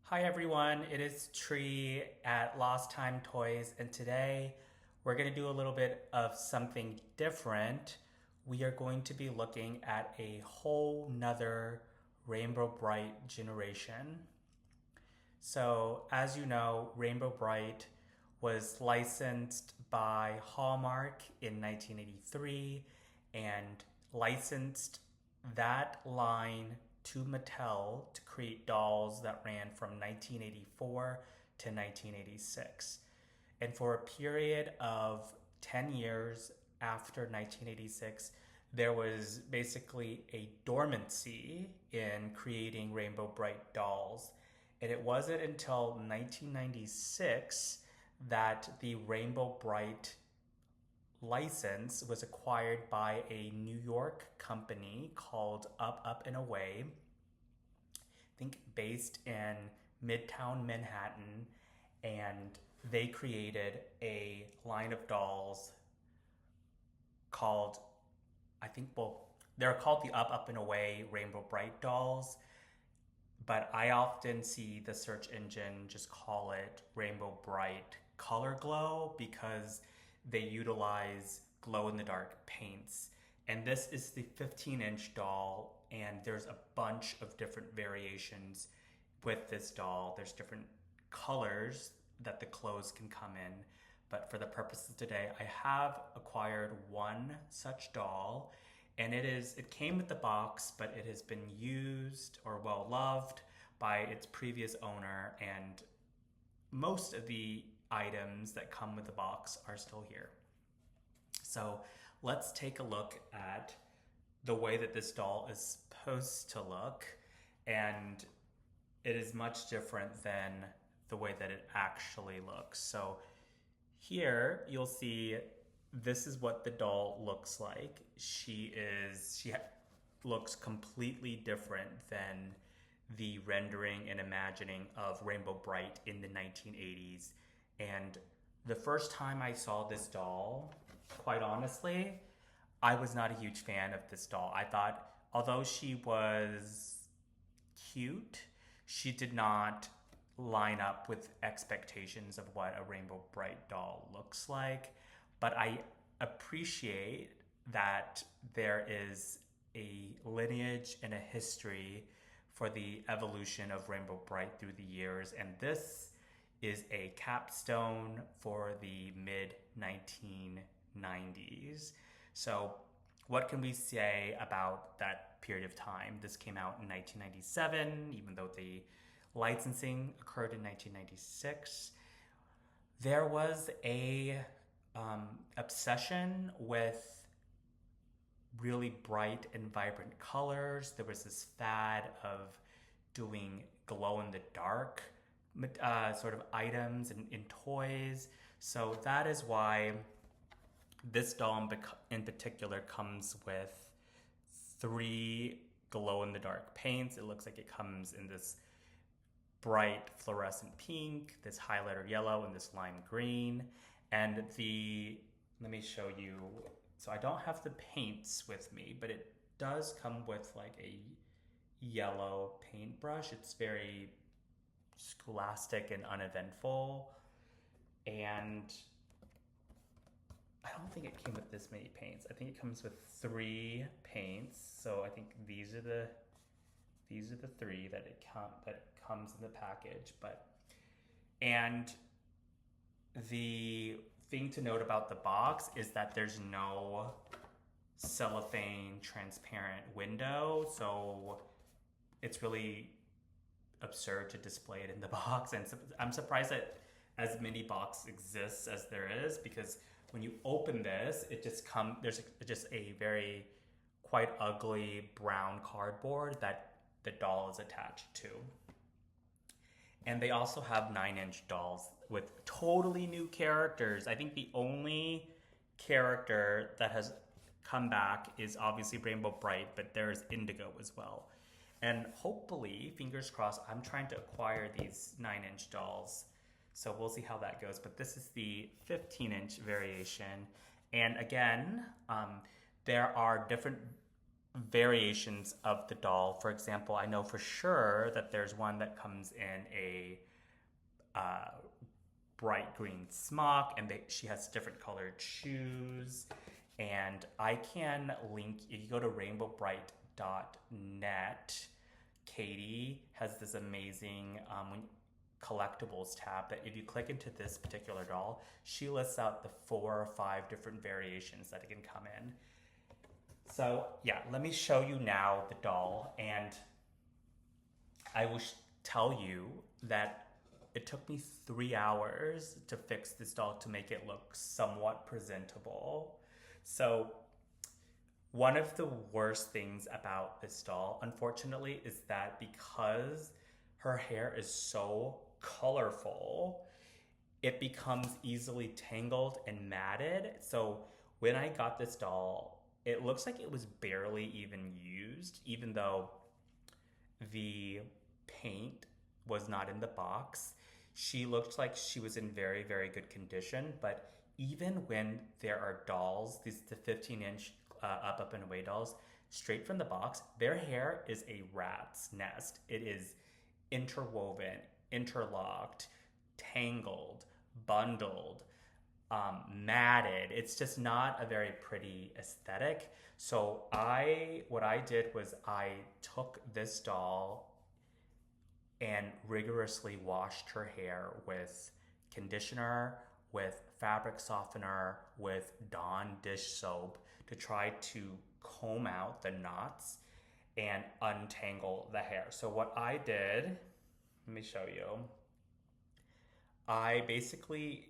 Hi everyone, it is Tree at Lost Time Toys, and today we're going to do a little bit of something different. We are going to be looking at a whole nother Rainbow Brite generation. So, as you know, Rainbow Brite was licensed by Hallmark in 1983 and licensed that line to Mattel to create dolls that ran from 1984 to 1986. And for a period of 10 years after 1986, there was basically a dormancy in creating Rainbow Brite dolls. And it wasn't until 1996 that the Rainbow Brite license was acquired by a New York company called Up and Away, I think based in Midtown Manhattan, and they created a line of dolls called, they're called the Up and Away Rainbow Brite dolls, but I often see the search engine just call it Rainbow Brite Color-Glo because they utilize glow in the dark paints. And this is the 15-inch doll, and there's a bunch of different variations with this doll. There's different colors that the clothes can come in. But for the purposes today, I have acquired one such doll, and it came with the box, but it has been used or well loved by its previous owner, and most of the items that come with the box are still here. So let's take a look at the way that this doll is supposed to look, and it is much different than the way that it actually looks. So here you'll see this is what the doll looks like. She looks completely different than the rendering and imagining of Rainbow Brite in the 1980s. And the first time I saw this doll, quite honestly, I was not a huge fan of this doll. I thought, although she was cute, she did not line up with expectations of what a Rainbow Brite doll looks like. But I appreciate that there is a lineage and a history for the evolution of Rainbow Brite through the years, and this is a capstone for the mid 1990s. So what can we say about that period of time? This came out in 1997, even though the licensing occurred in 1996. There was a obsession with really bright and vibrant colors. There was this fad of doing glow in the dark sort of items in toys. So that is why this doll in particular comes with 3 glow in the dark paints. It looks like it comes in this bright fluorescent pink, this highlighter yellow, and this lime green. And let me show you. So I don't have the paints with me, but it does come with like a yellow paintbrush. It's very scholastic and uneventful. And I don't think it came with this many paints. I think it comes with 3 paints. So I think these are the 3 that comes in the package. And the thing to note about the box is that there's no cellophane transparent window, so it's really absurd to display it in the box. And I'm surprised that as many box exists as there is, because when you open this, there's just a very quite ugly brown cardboard that the doll is attached to. And they also have 9-inch dolls with totally new characters. I think the only character that has come back is obviously Rainbow Brite, but there's Indigo as well. And hopefully, fingers crossed, I'm trying to acquire these 9-inch dolls. So we'll see how that goes. But this is the 15-inch variation. And again, there are different variations of the doll. For example, I know for sure that there's one that comes in a uh, bright green smock, and she has different colored shoes. And I can link, if you go to rainbowbrite.net, Katie has this amazing collectibles tab that if you click into this particular doll, she lists out the 4 or 5 different variations that it can come in. So yeah, let me show you now the doll, and I will tell you that it took me 3 hours to fix this doll to make it look somewhat presentable. So one of the worst things about this doll, unfortunately, is that because her hair is so colorful, it becomes easily tangled and matted. So when I got this doll, it looks like it was barely even used, even though the paint was not in the box. She looked like she was in very, very good condition, but even when there are dolls, these the 15-inch up and away dolls, straight from the box, their hair is a rat's nest. It is interwoven, interlocked, tangled, bundled, matted. It's just not a very pretty aesthetic. So what I did was I took this doll and rigorously washed her hair with conditioner, with fabric softener, with Dawn dish soap to try to comb out the knots and untangle the hair. So what I did, let me show you. I basically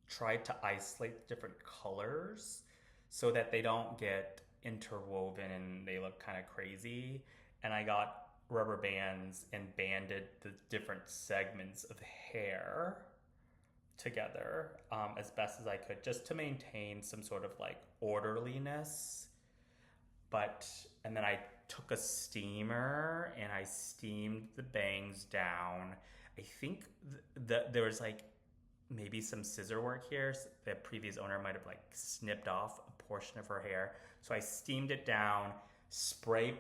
tried to isolate different colors so that they don't get interwoven and they look kind of crazy. And I got rubber bands and banded the different segments of hair together as best as I could, just to maintain some sort of like orderliness. And then I took a steamer and I steamed the bangs down. I think there was like maybe some scissor work here. The previous owner might have like snipped off a portion of her hair. So I steamed it down, hairsprayed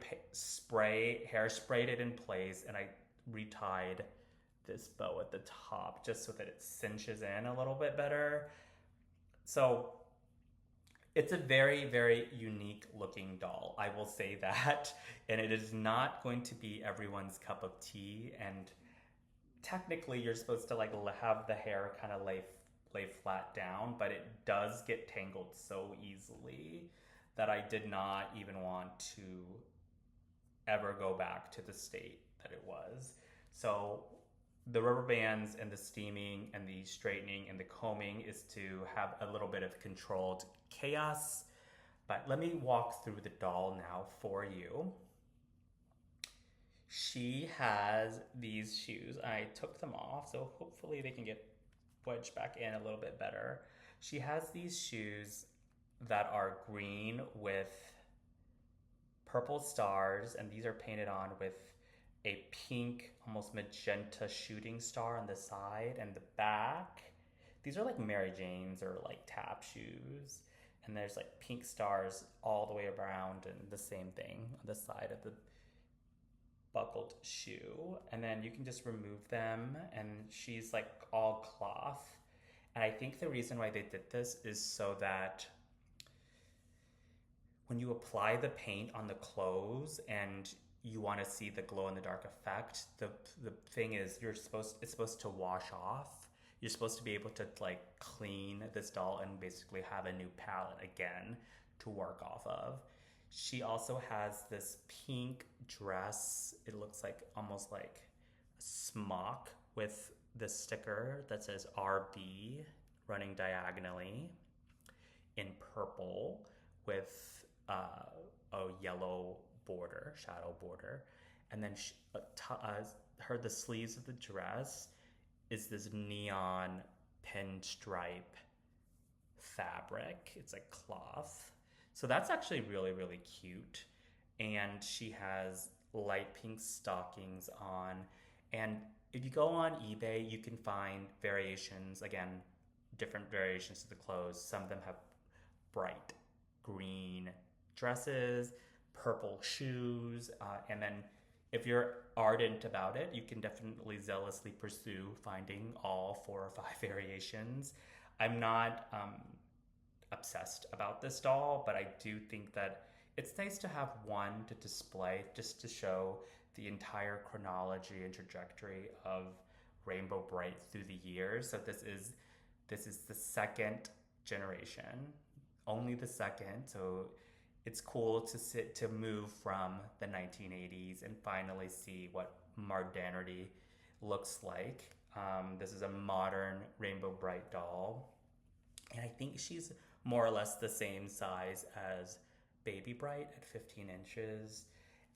it in place, and I retied this bow at the top just so that it cinches in a little bit better. So it's a very, very unique looking doll, I will say that. And it is not going to be everyone's cup of tea. And technically you're supposed to like have the hair kind of lay flat down, but it does get tangled so easily that I did not even want to ever go back to the state that it was. So the rubber bands and the steaming and the straightening and the combing is to have a little bit of controlled chaos. But let me walk through the doll now for you. She has these shoes. I took them off, so hopefully they can get wedged back in a little bit better. She has these shoes that are green with purple stars, and these are painted on with a pink, almost magenta shooting star on the side and the back. These are like Mary Jane's or like tap shoes. And there's like pink stars all the way around and the same thing on the side of the buckled shoe. And then you can just remove them, and she's like all cloth. And I think the reason why they did this is so that when you apply the paint on the clothes and you want to see the glow in the dark effect, the thing is it's supposed to wash off. You're supposed to be able to like clean this doll and basically have a new palette again to work off of. She also has this pink dress. It looks like almost like a smock with the sticker that says RB running diagonally in purple with a yellow border, shadow border. And then the sleeves of the dress is this neon pinstripe fabric. It's like cloth. So that's actually really, really cute. And she has light pink stockings on. And if you go on eBay, you can find variations, again, different variations to the clothes. Some of them have bright green dresses, purple shoes, and then if you're ardent about it, you can definitely zealously pursue finding all 4 or 5 variations. I'm not obsessed about this doll, but I do think that it's nice to have one to display just to show the entire chronology and trajectory of Rainbow Brite through the years. So this is the second generation, only the second. So it's cool to move from the 1980s and finally see what modernity looks like. This is a modern Rainbow Brite doll, and I think she's more or less the same size as Baby Bright at 15 inches.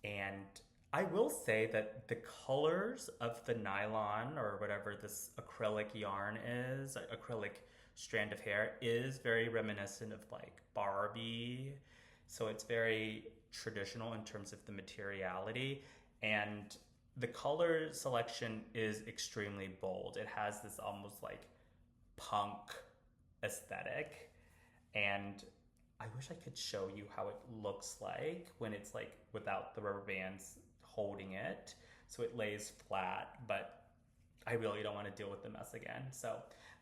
And I will say that the colors of the nylon or whatever this acrylic yarn is, acrylic strand of hair, is very reminiscent of like Barbie. So it's very traditional in terms of the materiality. And the color selection is extremely bold. It has this almost like punk aesthetic. And I wish I could show you how it looks like when it's like without the rubber bands holding it. So it lays flat, but I really don't want to deal with the mess again. So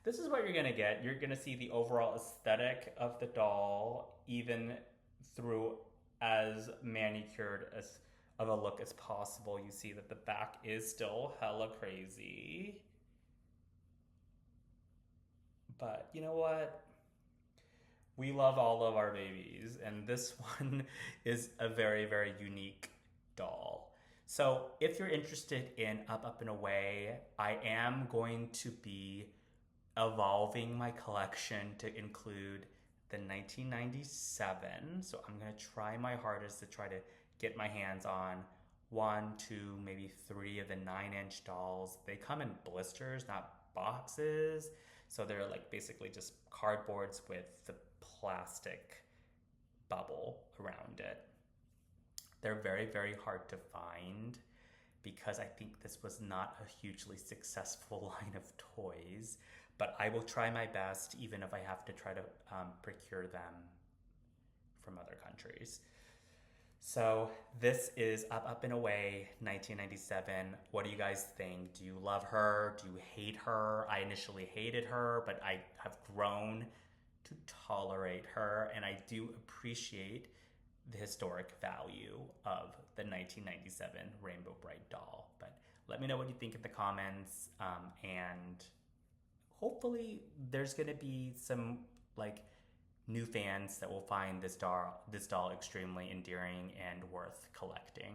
this is what you're gonna get. You're gonna see the overall aesthetic of the doll, even through as manicured as of a look as possible. You see that the back is still hella crazy. But you know what? We love all of our babies, and this one is a very, very unique doll. So if you're interested in Up, Up, and Away, I am going to be evolving my collection to include the 1997. So I'm going to try my hardest to try to get my hands on 1, 2, maybe 3 of the 9-inch dolls. They come in blisters, not boxes. So they're like basically just cardboards with the plastic bubble around it. They're very, very hard to find because I think this was not a hugely successful line of toys, but I will try my best even if I have to try to procure them from other countries. So this is Up, Up, and Away 1997. What do you guys think? Do you love her? Do you hate her? I initially hated her, but I have grown to tolerate her, and I do appreciate the historic value of the 1997 Rainbow Brite doll. But let me know what you think in the comments, and hopefully there's gonna be some like new fans that will find this doll extremely endearing and worth collecting.